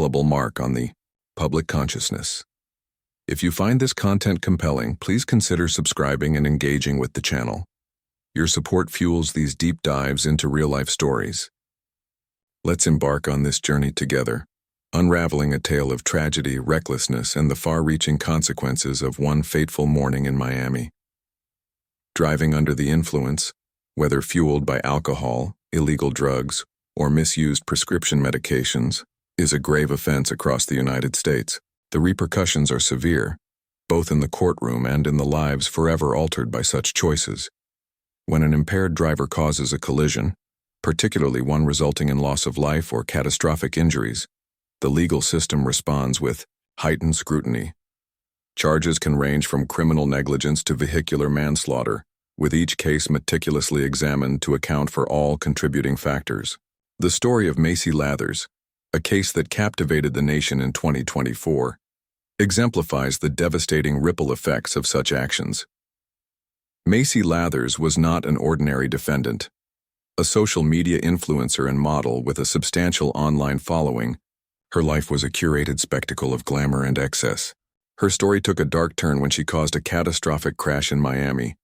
indelible mark on the public consciousness. If you find this content compelling, please consider subscribing and engaging with the channel. Your support fuels these deep dives into real-life stories. Let's embark on this journey together, unraveling a tale of tragedy, recklessness, and the far-reaching consequences of one fateful morning in Miami. Driving under the influence, whether fueled by alcohol, illegal drugs, or misused prescription medications, is a grave offense across the United States. The repercussions are severe, both in the courtroom and in the lives forever altered by such choices. When an impaired driver causes a collision, particularly one resulting in loss of life or catastrophic injuries, the legal system responds with heightened scrutiny. Charges can range from criminal negligence to vehicular manslaughter, with each case meticulously examined to account for all contributing factors. The story of Macy Lathers, a case that captivated the nation in 2024, exemplifies the devastating ripple effects of such actions. Macy Lathers was not an ordinary defendant. A social media influencer and model with a substantial online following, her life was a curated spectacle of glamour and excess. Her story took a dark turn when she caused a catastrophic crash in Miami,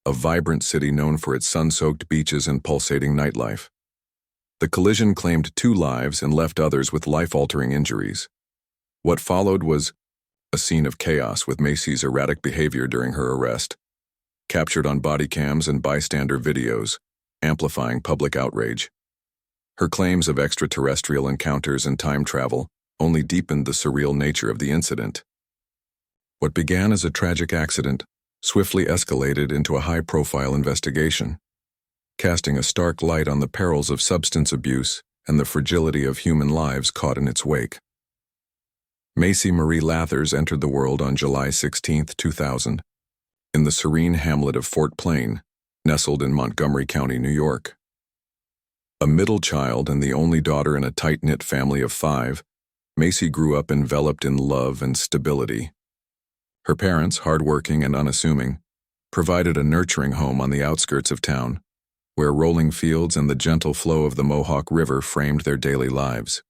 a vibrant city known for its sun-soaked beaches and pulsating nightlife. The collision claimed 2 lives and left others with life-altering injuries. What followed was a scene of chaos, with Macy's erratic behavior during her arrest, captured on body cams and bystander videos, amplifying public outrage. Her claims of extraterrestrial encounters and time travel only deepened the surreal nature of the incident. What began as a tragic accident swiftly escalated into a high-profile investigation, casting a stark light on the perils of substance abuse and the fragility of human lives caught in its wake. Macy Marie Lathers entered the world on July 16, 2000, in the serene hamlet of Fort Plain, nestled in Montgomery County, New York. A middle child and the only daughter in a tight-knit family of 5, Macy grew up enveloped in love and stability. Her parents, hardworking and unassuming, provided a nurturing home on the outskirts of town, where rolling fields and the gentle flow of the Mohawk River framed their daily lives.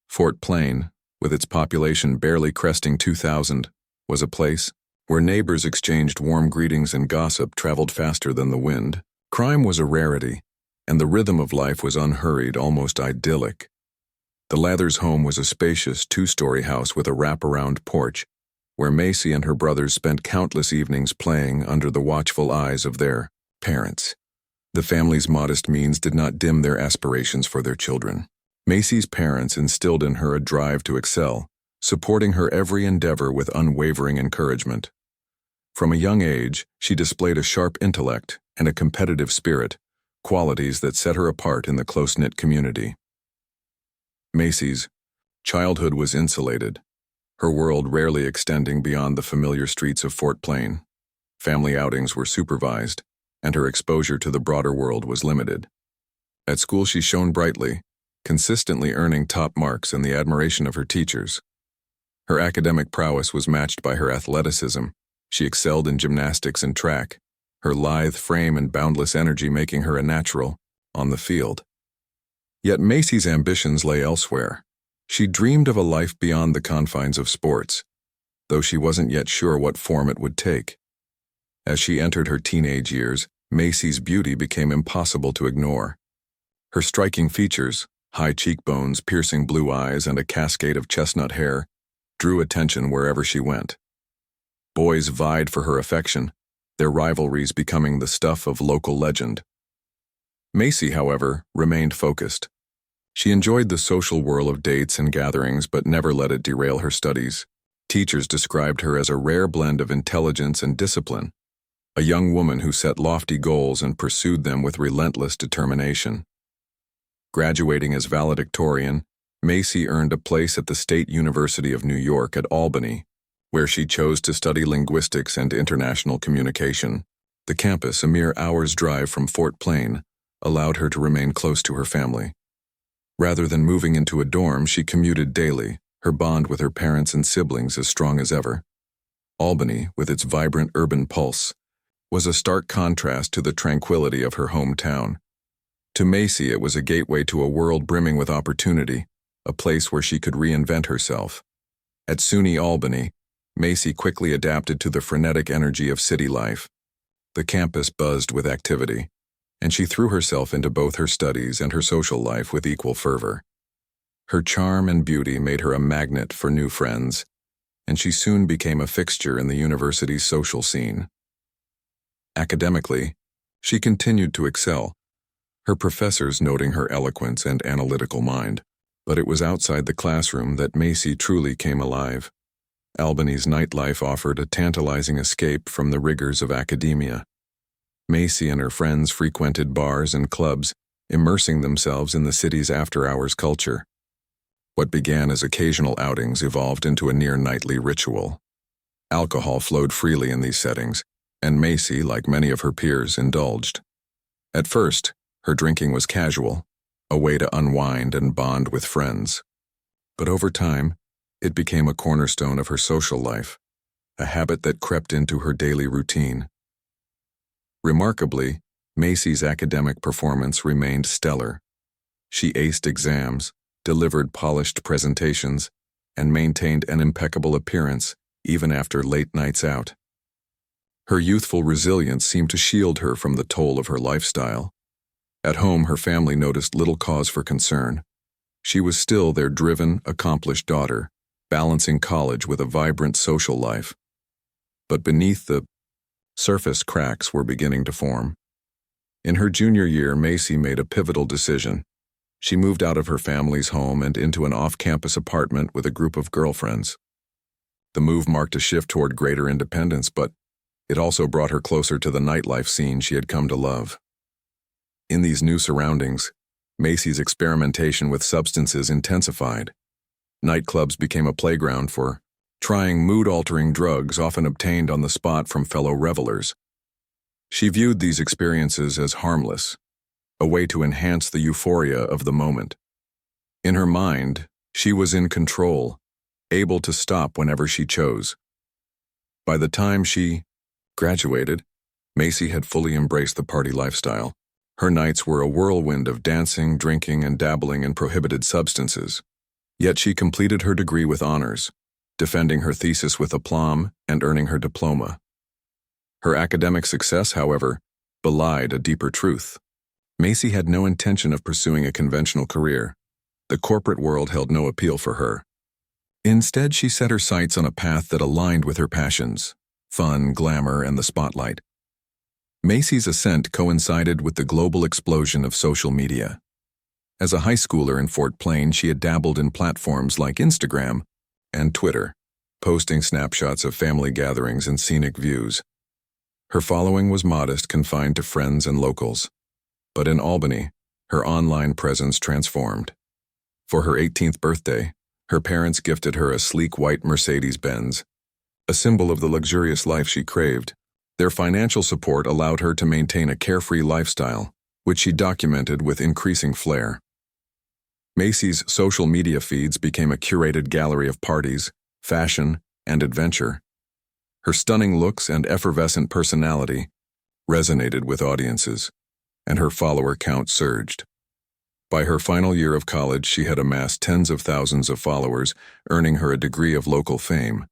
Fort Plain, with its population barely cresting 2,000, was a place where neighbors exchanged warm greetings and gossip traveled faster than the wind. Crime was a rarity, and the rhythm of life was unhurried, almost idyllic. The Lathers' home was a spacious 2-story house with a wraparound porch, where Macy and her brothers spent countless evenings playing under the watchful eyes of their parents. The family's modest means did not dim their aspirations for their children. Macy's parents instilled in her a drive to excel, supporting her every endeavor with unwavering encouragement. From a young age, she displayed a sharp intellect and a competitive spirit, qualities that set her apart in the close-knit community. Macy's childhood was insulated, her world rarely extending beyond the familiar streets of Fort Plain. Family outings were supervised, and her exposure to the broader world was limited. At school, she shone brightly, consistently earning top marks and the admiration of her teachers. Her academic prowess was matched by her athleticism. She excelled in gymnastics and track, her lithe frame and boundless energy making her a natural on the field. Yet Macy's ambitions lay elsewhere. She dreamed of a life beyond the confines of sports, though she wasn't yet sure what form it would take. As she entered her teenage years, Macy's beauty became impossible to ignore. Her striking features, high cheekbones, piercing blue eyes, and a cascade of chestnut hair, drew attention wherever she went. Boys vied for her affection, their rivalries becoming the stuff of local legend. Macy, however, remained focused. She enjoyed the social whirl of dates and gatherings, but never let it derail her studies. Teachers described her as a rare blend of intelligence and discipline, a young woman who set lofty goals and pursued them with relentless determination. Graduating as valedictorian, Macy earned a place at the State University of New York at Albany, where she chose to study linguistics and international communication. The campus, a mere hour's drive from Fort Plain, allowed her to remain close to her family. Rather than moving into a dorm, she commuted daily, her bond with her parents and siblings as strong as ever. Albany, with its vibrant urban pulse, was a stark contrast to the tranquility of her hometown. To Macy, it was a gateway to a world brimming with opportunity, a place where she could reinvent herself. At SUNY Albany, Macy quickly adapted to the frenetic energy of city life. The campus buzzed with activity, and she threw herself into both her studies and her social life with equal fervor. Her charm and beauty made her a magnet for new friends, and she soon became a fixture in the university's social scene. Academically, she continued to excel, her professors noting her eloquence and analytical mind. But it was outside the classroom that Macy truly came alive. Albany's nightlife offered a tantalizing escape from the rigors of academia. Macy and her friends frequented bars and clubs, immersing themselves in the city's after-hours culture. What began as occasional outings evolved into a near-nightly ritual. Alcohol flowed freely in these settings, and Macy, like many of her peers, indulged. At first, her drinking was casual, a way to unwind and bond with friends. But over time, it became a cornerstone of her social life, a habit that crept into her daily routine. Remarkably, Macy's academic performance remained stellar. She aced exams, delivered polished presentations, and maintained an impeccable appearance even after late nights out. Her youthful resilience seemed to shield her from the toll of her lifestyle. At home, her family noticed little cause for concern. She was still their driven, accomplished daughter, balancing college with a vibrant social life. But beneath the surface, cracks were beginning to form. In her junior year, Macy made a pivotal decision. She moved out of her family's home and into an off-campus apartment with a group of girlfriends. The move marked a shift toward greater independence, but it also brought her closer to the nightlife scene she had come to love. In these new surroundings, Macy's experimentation with substances intensified. Nightclubs became a playground for trying mood-altering drugs often obtained on the spot from fellow revelers. She viewed these experiences as harmless, a way to enhance the euphoria of the moment. In her mind, she was in control, able to stop whenever she chose. By the time she graduated, Macy had fully embraced the party lifestyle. Her nights were a whirlwind of dancing, drinking, and dabbling in prohibited substances. Yet she completed her degree with honors, defending her thesis with aplomb and earning her diploma. Her academic success, however, belied a deeper truth. Macy had no intention of pursuing a conventional career. The corporate world held no appeal for her. Instead, she set her sights on a path that aligned with her passions: fun, glamour, and the spotlight. Macy's ascent coincided with the global explosion of social media. As a high schooler in Fort Plain, she had dabbled in platforms like Instagram and Twitter, posting snapshots of family gatherings and scenic views. Her following was modest, confined to friends and locals. But in Albany, her online presence transformed. For her 18th birthday, her parents gifted her a sleek white Mercedes-Benz, a symbol of the luxurious life she craved. Their financial support allowed her to maintain a carefree lifestyle, which she documented with increasing flair. Macy's social media feeds became a curated gallery of parties, fashion, and adventure. Her stunning looks and effervescent personality resonated with audiences, and her follower count surged. By her final year of college, she had amassed tens of thousands of followers, earning her a degree of local fame.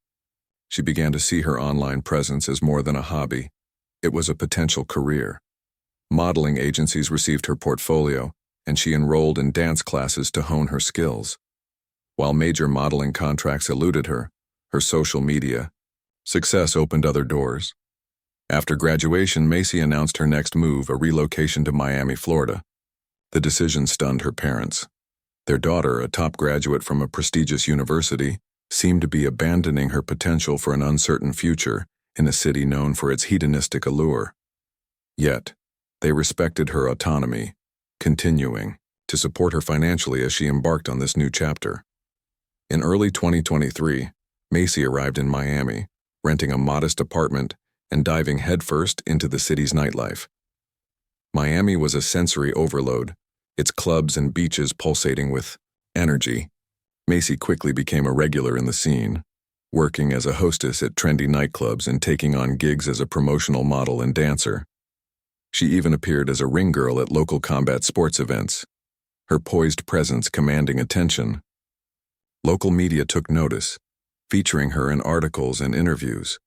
She began to see her online presence as more than a hobby. It was a potential career. Modeling agencies received her portfolio, and she enrolled in dance classes to hone her skills. While major modeling contracts eluded her, her social media success opened other doors. After graduation, Macy announced her next move, a relocation to Miami, Florida. The decision stunned her parents. Their daughter, a top graduate from a prestigious university, seemed to be abandoning her potential for an uncertain future in a city known for its hedonistic allure. Yet, they respected her autonomy, continuing to support her financially as she embarked on this new chapter. In early 2023, Macy arrived in Miami, renting a modest apartment and diving headfirst into the city's nightlife. Miami was a sensory overload, its clubs and beaches pulsating with energy. Macy quickly became a regular in the scene, working as a hostess at trendy nightclubs and taking on gigs as a promotional model and dancer. She even appeared as a ring girl at local combat sports events, her poised presence commanding attention Local media took notice, featuring her in articles and interviews.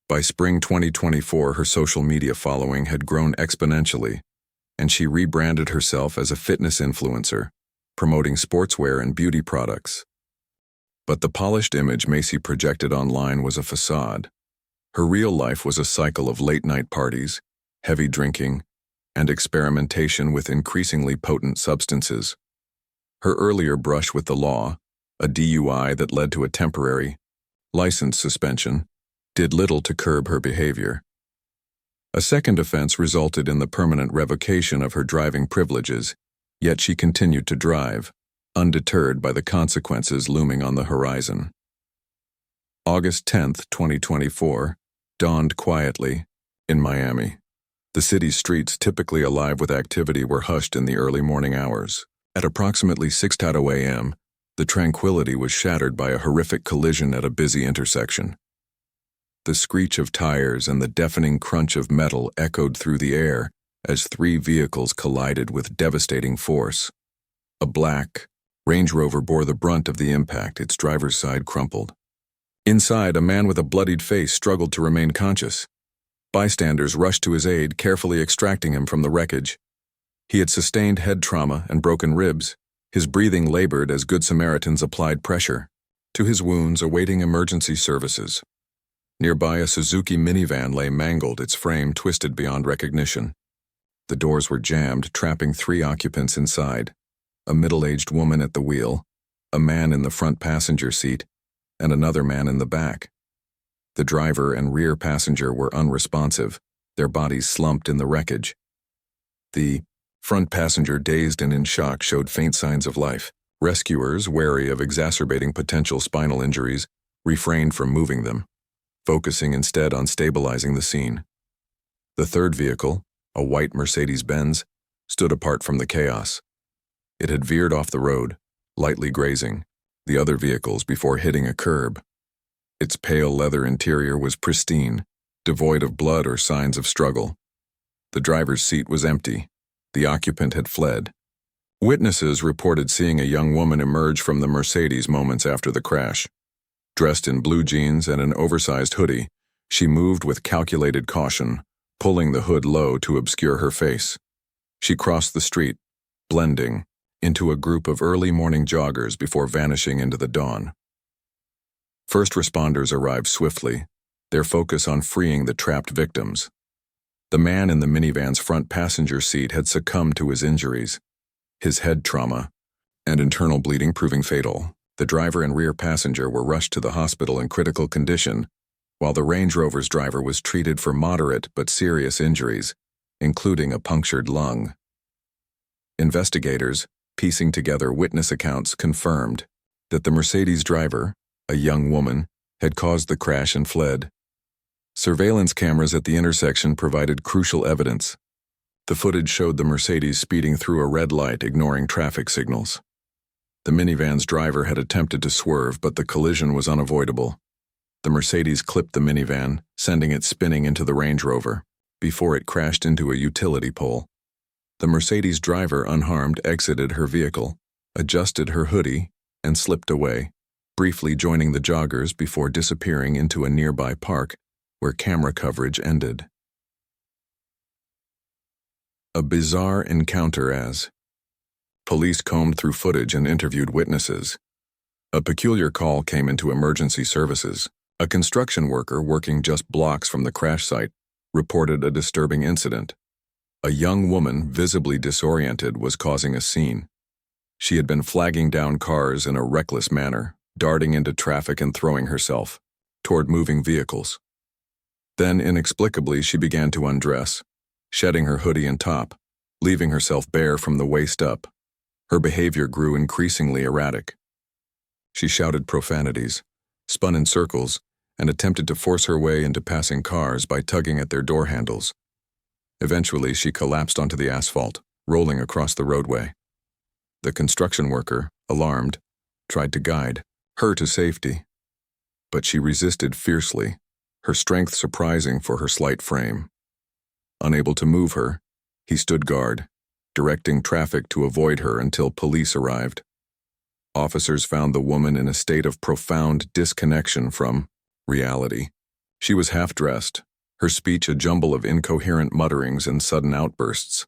By spring 2024, her social media following had grown exponentially, and she rebranded herself as a fitness influencer, promoting sportswear and beauty products. But the polished image Macy projected online was a facade. Her real life was a cycle of late-night parties, heavy drinking, and experimentation with increasingly potent substances. Her earlier brush with the law, a DUI that led to a temporary license suspension, did little to curb her behavior. A second offense resulted in the permanent revocation of her driving privileges, yet she continued to drive, undeterred by the consequences looming on the horizon. August 10, 2024, dawned quietly in Miami. The city's streets, typically alive with activity, were hushed in the early morning hours. At approximately 6:00 a.m., the tranquility was shattered by a horrific collision at a busy intersection. The screech of tires and the deafening crunch of metal echoed through the air as three vehicles collided with devastating force. A black Range Rover bore the brunt of the impact, its driver's side crumpled. Inside, a man with a bloodied face struggled to remain conscious. Bystanders rushed to his aid, carefully extracting him from the wreckage. He had sustained head trauma and broken ribs. His breathing labored as Good Samaritans applied pressure to his wounds, awaiting emergency services. Nearby, a Suzuki minivan lay mangled, its frame twisted beyond recognition. The doors were jammed, trapping three occupants inside: a middle-aged woman at the wheel, a man in the front passenger seat, and another man in the back. The driver and rear passenger were unresponsive, their bodies slumped in the wreckage. The front passenger, dazed and in shock, showed faint signs of life. Rescuers, wary of exacerbating potential spinal injuries, refrained from moving them, focusing instead on stabilizing the scene. The third vehicle, a white Mercedes-Benz, stood apart from the chaos. It had veered off the road, lightly grazing the other vehicles before hitting a curb. Its pale leather interior was pristine, devoid of blood or signs of struggle. The driver's seat was empty. The occupant had fled. Witnesses reported seeing a young woman emerge from the Mercedes moments after the crash. Dressed in blue jeans and an oversized hoodie, she moved with calculated caution, pulling the hood low to obscure her face. She crossed the street, blending into a group of early morning joggers before vanishing into the dawn. First responders arrived swiftly, their focus on freeing the trapped victims. The man in the minivan's front passenger seat had succumbed to his injuries, his head trauma and internal bleeding proving fatal. The driver and rear passenger were rushed to the hospital in critical condition, while the Range Rover's driver was treated for moderate but serious injuries, including a punctured lung. Investigators, piecing together witness accounts, confirmed that the Mercedes driver, a young woman, had caused the crash and fled. Surveillance cameras at the intersection provided crucial evidence. The footage showed the Mercedes speeding through a red light, ignoring traffic signals. The minivan's driver had attempted to swerve, but the collision was unavoidable. The Mercedes clipped the minivan, sending it spinning into the Range Rover, before it crashed into a utility pole. The Mercedes driver, unharmed, exited her vehicle, adjusted her hoodie, and slipped away, briefly joining the joggers before disappearing into a nearby park where camera coverage ended. A bizarre encounter as police combed through footage and interviewed witnesses. A peculiar call came into emergency services. A construction worker working just blocks from the crash site reported a disturbing incident. A young woman, visibly disoriented, was causing a scene. She had been flagging down cars in a reckless manner, darting into traffic and throwing herself toward moving vehicles. Then, inexplicably, she began to undress, shedding her hoodie and top, leaving herself bare from the waist up. Her behavior grew increasingly erratic. She shouted profanities, spun in circles, and attempted to force her way into passing cars by tugging at their door handles. Eventually, she collapsed onto the asphalt, rolling across the roadway. The construction worker, alarmed, tried to guide her to safety, but she resisted fiercely, her strength surprising for her slight frame. Unable to move her, he stood guard, directing traffic to avoid her until police arrived. Officers found the woman in a state of profound disconnection from reality. She was half-dressed, her speech a jumble of incoherent mutterings and sudden outbursts.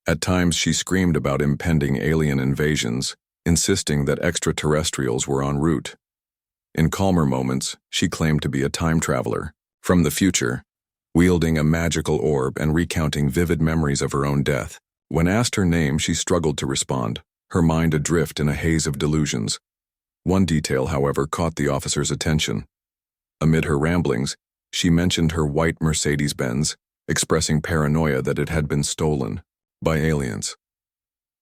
At times she screamed about impending alien invasions, insisting that extraterrestrials were en route. In calmer moments, she claimed to be a time traveler from the future, wielding a magical orb and recounting vivid memories of her own death. When asked her name, she struggled to respond, her mind adrift in a haze of delusions. One detail, however, caught the officer's attention. Amid her ramblings, she mentioned her white Mercedes-Benz, expressing paranoia that it had been stolen by aliens.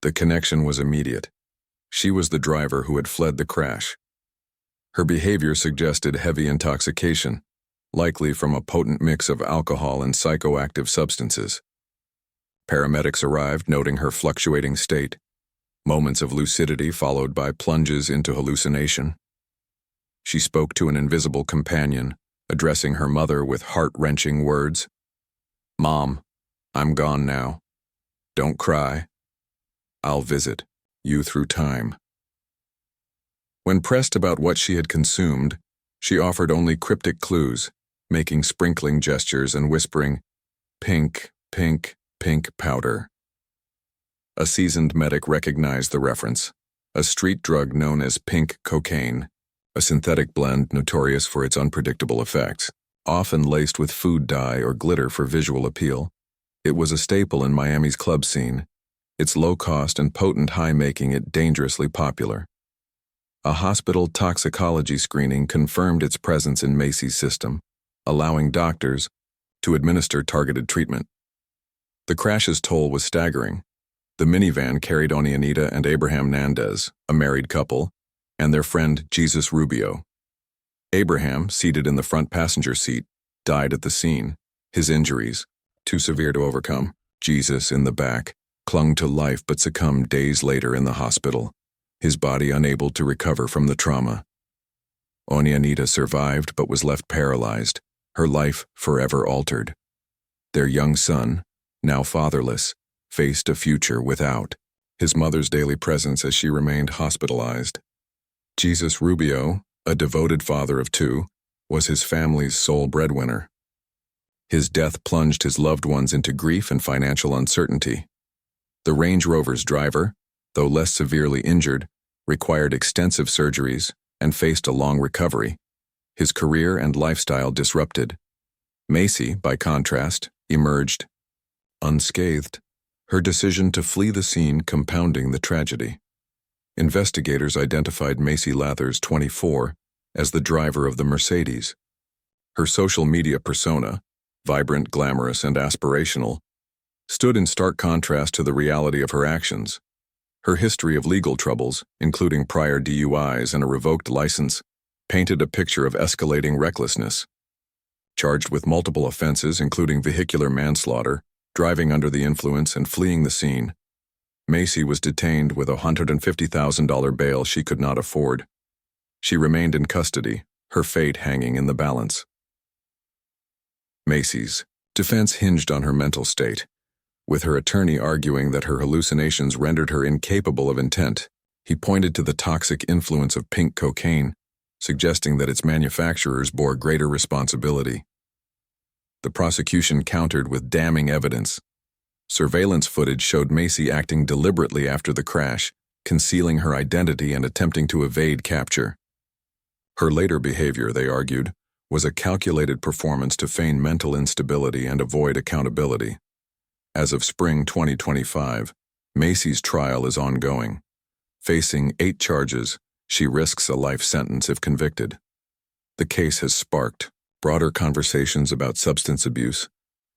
The connection was immediate. She was the driver who had fled the crash. Her behavior suggested heavy intoxication, likely from a potent mix of alcohol and psychoactive substances. Paramedics arrived, noting her fluctuating state, moments of lucidity followed by plunges into hallucination. She spoke to an invisible companion, addressing her mother with heart-wrenching words. "Mom, I'm gone now. Don't cry. I'll visit you through time." When pressed about what she had consumed, she offered only cryptic clues, making sprinkling gestures and whispering, "Pink, pink, pink powder." A seasoned medic recognized the reference, a street drug known as pink cocaine, a synthetic blend notorious for its unpredictable effects, often laced with food dye or glitter for visual appeal. It was a staple in Miami's club scene, its low cost and potent high making it dangerously popular. A hospital toxicology screening confirmed its presence in Macy's system, allowing doctors to administer targeted treatment. The crash's toll was staggering. The minivan carried Oneanita and Abraham Nandez, a married couple, and their friend Jesus Rubio. Abraham, seated in the front passenger seat, died at the scene, his injuries, too severe to overcome. Jesus, in the back, clung to life but succumbed days later in the hospital, his body unable to recover from the trauma. Oneanita survived but was left paralyzed, her life forever altered. Their young son, now fatherless, faced a future without his mother's daily presence as she remained hospitalized. Jesus Rubio, a devoted father of two, was his family's sole breadwinner. His death plunged his loved ones into grief and financial uncertainty. The Range Rover's driver, though less severely injured, required extensive surgeries and faced a long recovery, his career and lifestyle disrupted. Macy, by contrast, emerged unscathed, her decision to flee the scene compounding the tragedy. Investigators identified Macy Lathers, 24, as the driver of the Mercedes. Her social media persona, vibrant, glamorous, and aspirational, stood in stark contrast to the reality of her actions. Her history of legal troubles, including prior DUIs and a revoked license, painted a picture of escalating recklessness. Charged with multiple offenses including vehicular manslaughter, driving under the influence, and fleeing the scene, Macy was detained with a $150,000 bail she could not afford. She remained in custody, her fate hanging in the balance. Macy's defense hinged on her mental state, with her attorney arguing that her hallucinations rendered her incapable of intent. He pointed to the toxic influence of pink cocaine, suggesting that its manufacturers bore greater responsibility. The prosecution countered with damning evidence. Surveillance footage showed Macy acting deliberately after the crash, concealing her identity and attempting to evade capture. Her later behavior, they argued, was a calculated performance to feign mental instability and avoid accountability. As of spring 2025, Macy's trial is ongoing. Facing 8 charges, she risks a life sentence if convicted. The case has sparked broader conversations about substance abuse,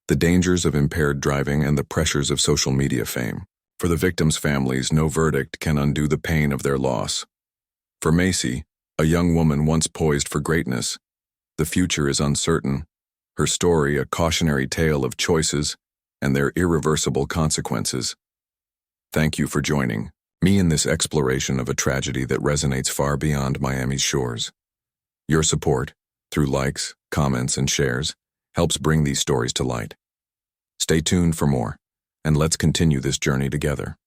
the dangers of impaired driving, and the pressures of social media fame. For the victims' families, no verdict can undo the pain of their loss. For Macy, a young woman once poised for greatness, the future is uncertain, her story a cautionary tale of choices and their irreversible consequences. Thank you for joining me in this exploration of a tragedy that resonates far beyond Miami's shores. Your support, through likes, comments, and shares, helps bring these stories to light. Stay tuned for more, and let's continue this journey together.